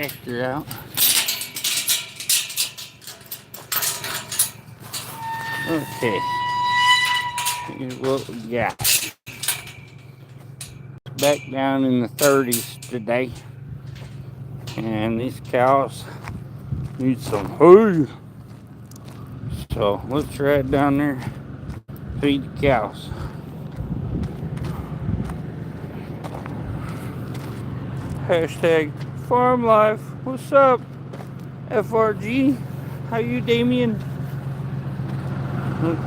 tractor out. Okay, here's what we got. Back down in the 30s today, and these cows need some hay. So let's ride down there, feed the cows. Hashtag farm life. What's up, FRG? How you, Damien? Look,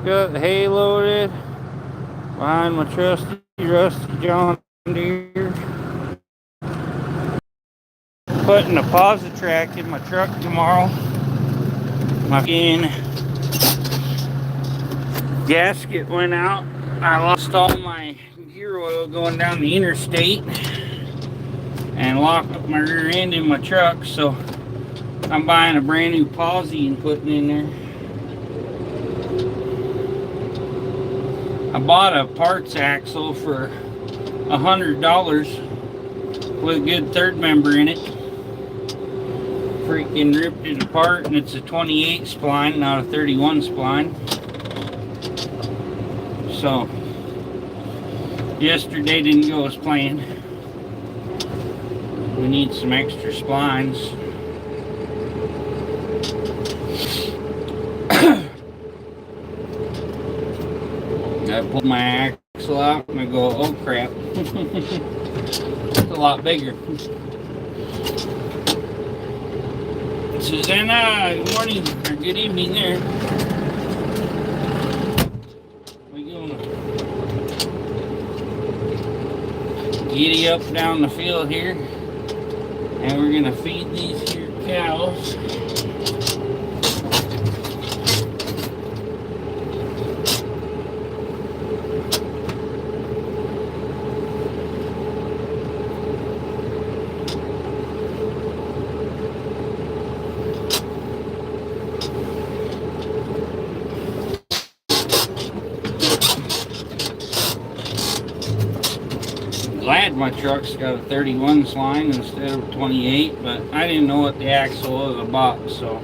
got the hay loaded behind my trusty rusty John Deere. Putting a Positrack in my truck tomorrow. My gasket went out. I lost all my gear oil going down the interstate and locked up my rear end in my truck, so I'm buying a brand new Posi and putting in there. I bought a parts axle for $100 with a good third member in it. Freaking ripped it apart, and it's a 28 spline, not a 31 spline. So yesterday didn't go as planned. We need some extra splines. I pulled my axle out and I go, oh crap. It's a lot bigger. Susanna, good morning, or good evening there. We're gonna giddy up down the field here, and we're gonna feed these here cows. Glad my truck's got a 31 spline instead of a 28, but I didn't know what the axle was I bought, so.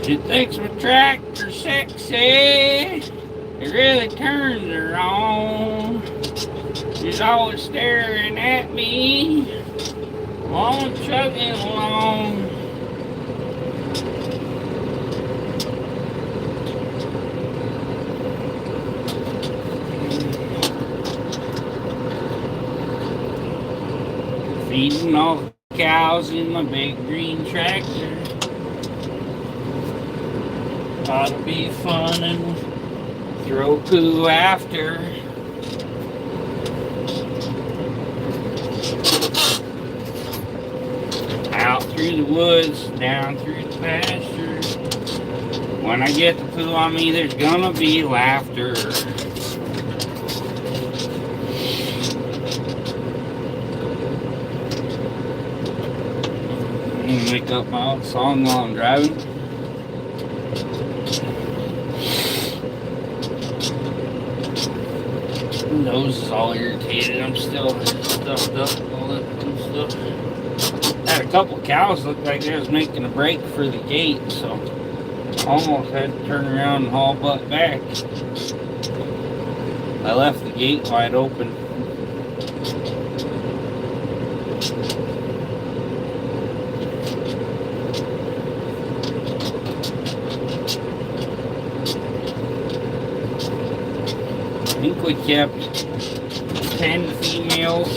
She thinks my tractor's sexy. It really turns her on. She's always staring at me while I'm chugging along. Feeding all the cows in my big green tractor. Ought to be fun and throw poo after. Out through the woods, down through the pasture. When I get the poo on me, there's gonna be laughter. I'm gonna make up my own song while I'm driving. My nose is all irritated. I'm still stuffed up and all that good stuff. Had a couple cows look like they was making a break for the gate, so almost had to turn around and haul butt back. I left the gate wide open. I think we kept 10 females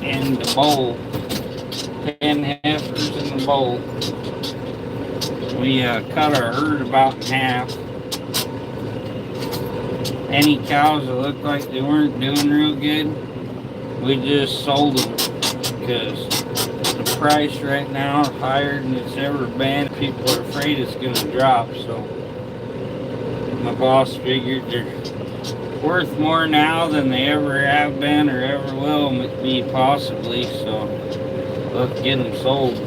in the bowl, 10 heifers in the bowl. We cut our herd about in half. Any cows that looked like they weren't doing real good, we just sold them, because the price right now is higher than it's ever been. People are afraid it's going to drop, so my boss figured they're worth more now than they ever have been or ever will be possibly, so let's get them sold.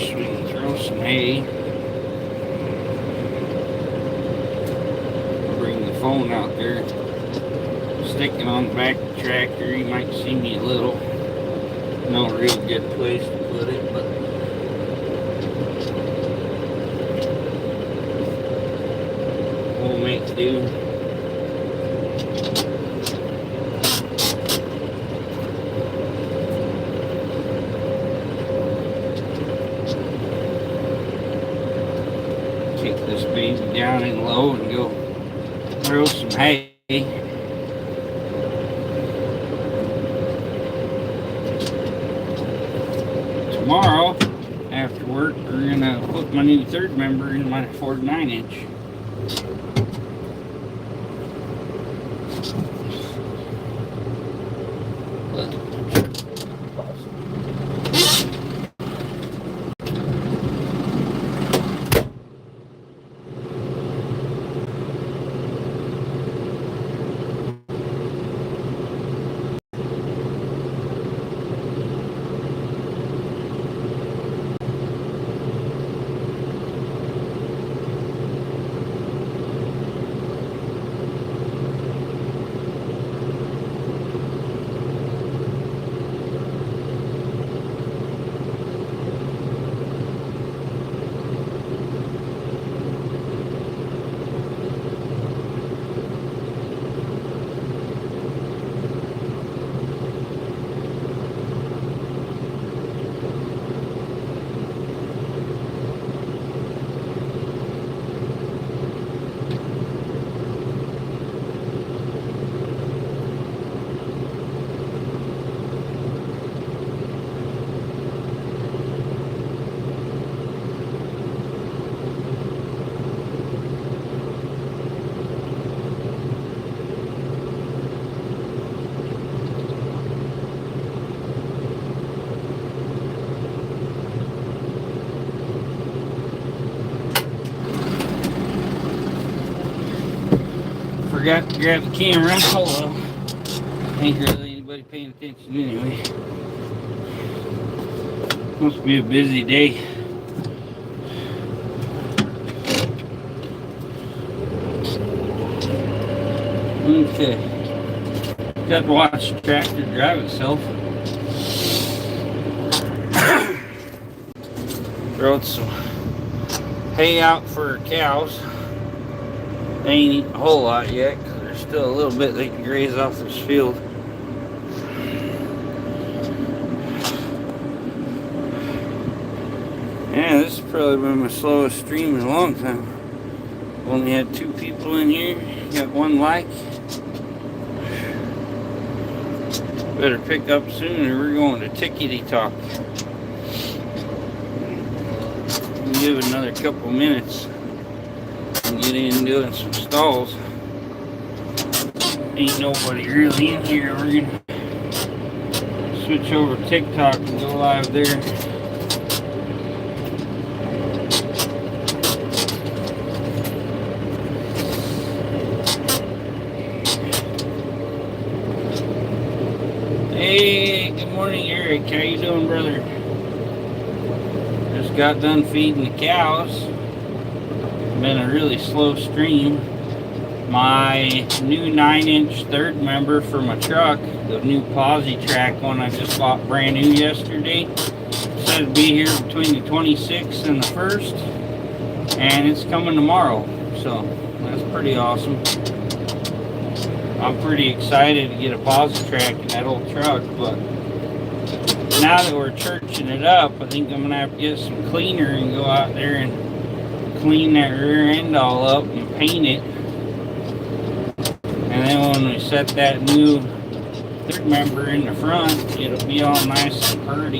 First, we can throw some hay. Bring the phone out there. Stick it on the back of the tractor. You might see me a little. No real good place to put it, but we'll make do. Take this baby down in low and go throw some hay. Tomorrow, after work, we're gonna put my new third member in my Ford 9-inch. Forgot to grab the camera. Oh well. Ain't really anybody paying attention anyway. Must be a busy day. Okay. Got to watch the tractor drive itself. Throwed some hay out for cows. They ain't eating a whole lot yet because there's still a little bit they can graze off this field. Yeah, this has probably been my slowest stream in a long time. Only had 2 people in here. Got 1 like. Better pick up soon or we're going to tickety talk. We'll give it another couple minutes. Get in doing some stalls. Ain't nobody really in here. We're gonna switch over to TikTok and go live there. Hey, good morning, Eric. How you doing, brother? Just got done feeding the cows. Been a really slow stream. My new 9-inch third member for my truck, the new Posi track one I just bought brand new yesterday, said to be here between the 26th and the 1st, and it's coming tomorrow, so that's pretty awesome. I'm pretty excited to get a Posi track in that old truck, but now that we're churching it up, I think I'm going to have to get some cleaner and go out there and clean that rear end all up and paint it, and then when we set that new third member in the front, it'll be all nice and pretty.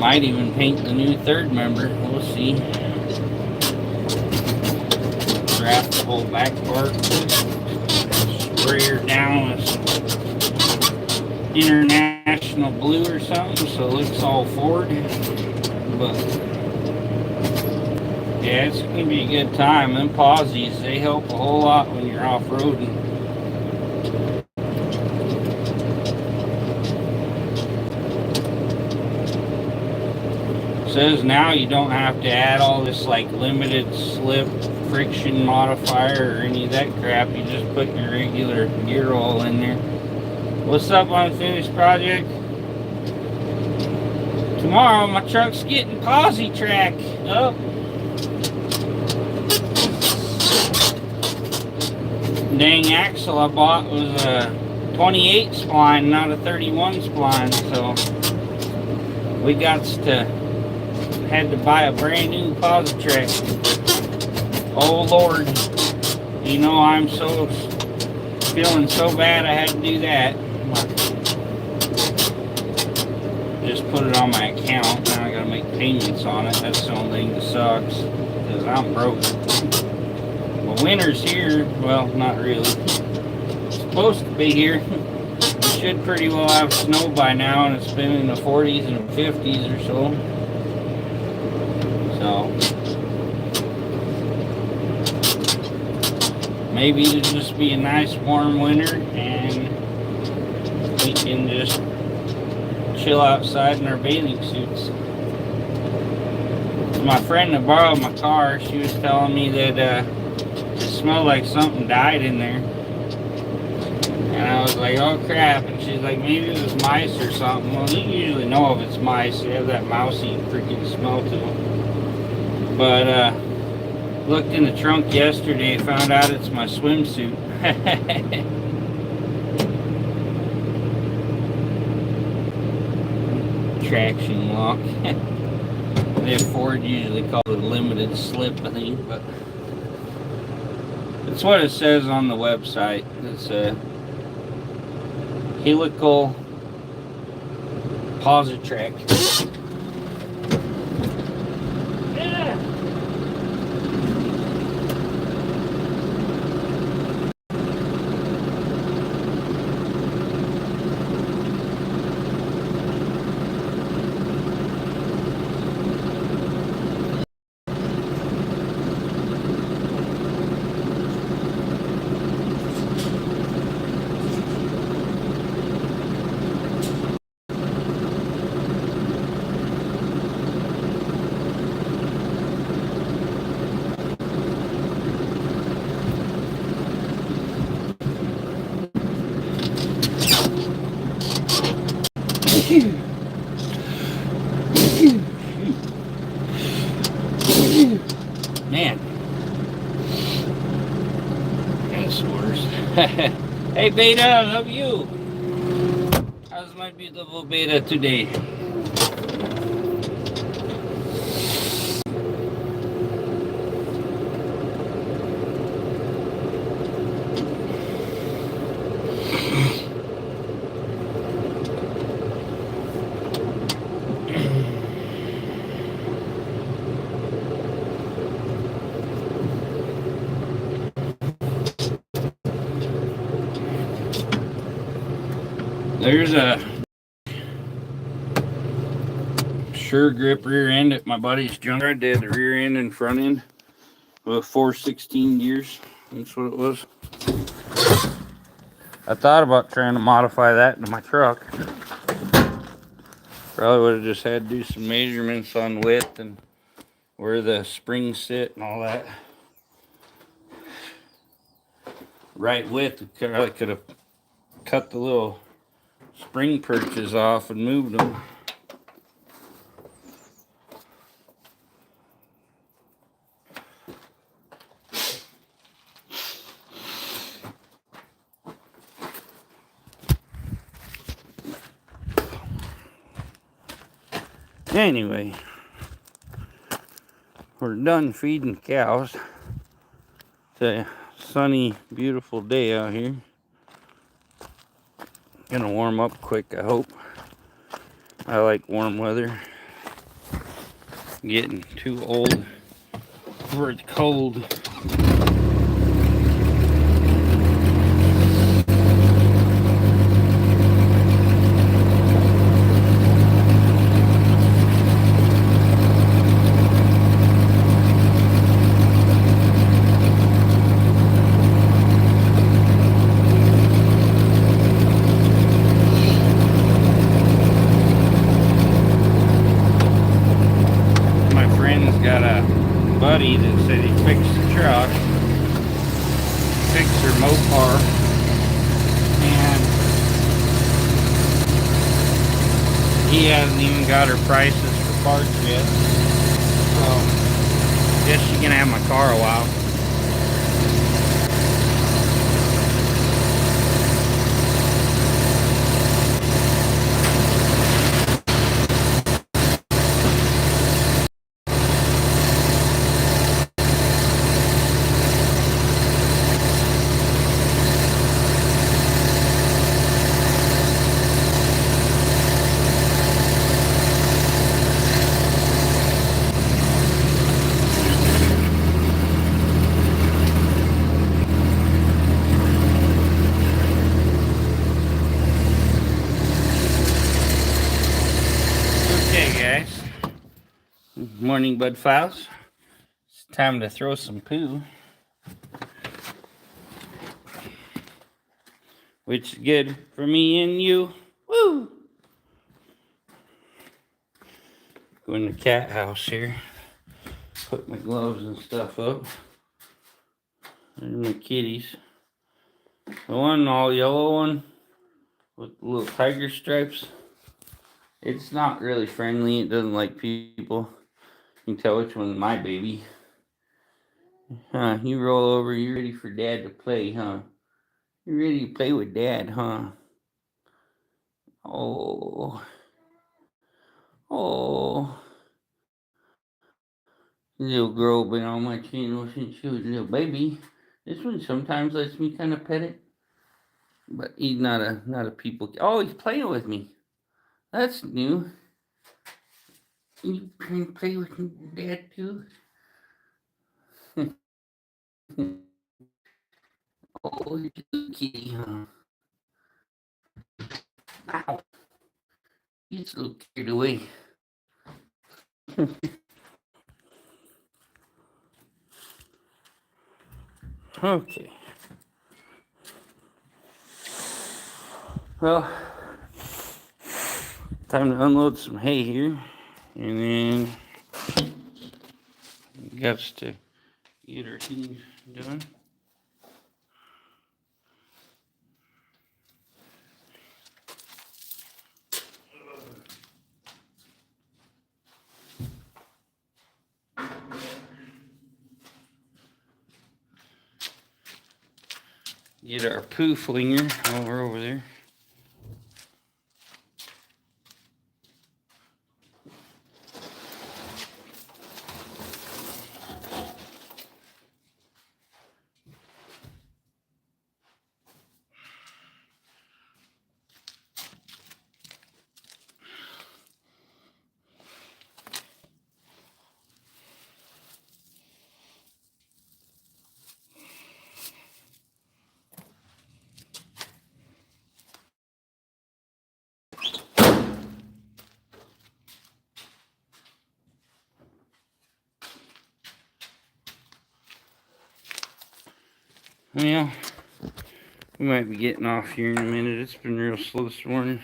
Might even paint the new third member, we'll see. Wrap the whole back part, spray her down with some international blue or something so it looks all Ford. But Yeah, it's gonna be a good time. Them posies, they help a whole lot when you're off-roading. Says now you don't have to add all this like limited slip friction modifier or any of that crap. You just put your regular gear oil in there. What's up, Unfinished Project? Tomorrow my truck's getting posi track. Oh. Dang axle I bought was a 28 spline, not a 31 spline, so we had to buy a brand new Positrack. Oh Lord, you know I'm feeling so bad I had to do that. Just put it on my account. Now I gotta make payments on it. That's the only thing that sucks, because I'm broke. Well, winter's here. Well, not really. It's supposed to be here. We should pretty well have snow by now, and it's been in the 40s and 50s or so. So maybe it'll just be a nice warm winter and we can just chill outside in our bathing suits. My friend that borrowed my car, she was telling me that it smelled like something died in there. And I was like, oh crap. And she's like, maybe it was mice or something. Well, you usually know if it's mice. They have that mousy freaking smell to them. But looked in the trunk yesterday, found out it's my swimsuit. Traction lock. The Ford usually call it a limited slip, I think, but it's what it says on the website. It's a helical Positrack. Man, that's worse. Hey Beta, I love you. How's my beautiful Beta today? There's a Sure Grip rear end at my buddy's junkyard. Did the rear end and front end with 416 gears. That's what it was. I thought about trying to modify that into my truck. Probably would have just had to do some measurements on width and where the springs sit and all that. Right width, I could have cut the little spring perches off and moved them. Anyway, we're done feeding cows. It's a sunny, beautiful day out here. Gonna warm up quick, I hope. I like warm weather. Getting too old for it's cold. fix the truck, fix her Mopar, and he hasn't even got her prices for parts yet. So, guess she's gonna have my car a while. Okay, guys. Morning, Bud Files. It's time to throw some poo. Which is good for me and you. Woo! Go in the cat house here. Put my gloves and stuff up. And my kitties. The one all yellow one with the little tiger stripes. It's not really friendly. It doesn't like people. You can tell which one's my baby. Huh, you roll over. You ready for Dad to play, huh? You ready to play with Dad, huh? Oh. Oh. Little girl been on my channel since she was a little baby. This one sometimes lets me kind of pet it. But he's not a people. Oh, he's playing with me. That's new. You can play with Dad too? Oh, you kitty, huh? Ow. He's a little carried away. Okay. Well, time to unload some hay here. And then got to get our things done. Get our poo flinger while we're over there. Well, we might be getting off here in a minute. It's been real slow this morning.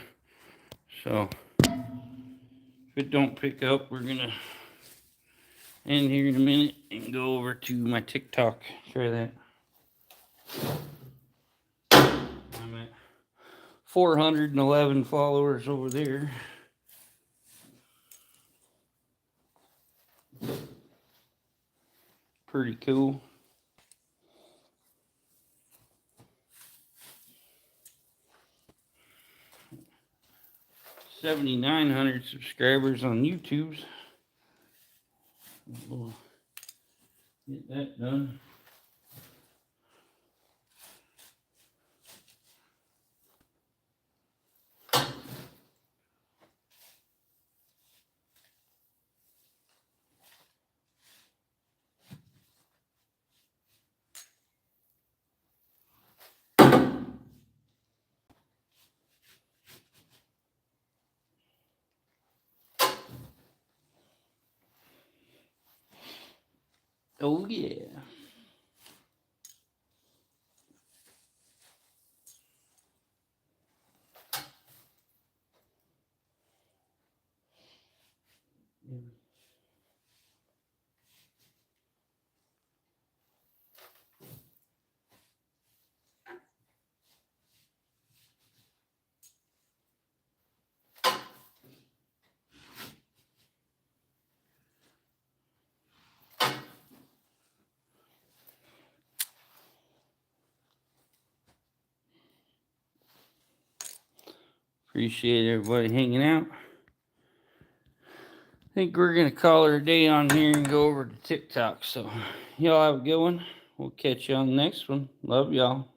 So, if it don't pick up, we're going to end here in a minute and go over to my TikTok. Try that. I'm at 411 followers over there. Pretty cool. 7,900 subscribers on YouTube. We'll get that done. Oh yeah. Appreciate everybody hanging out. I think we're going to call her a day on here and go over to TikTok. So, y'all have a good one. We'll catch you on the next one. Love y'all.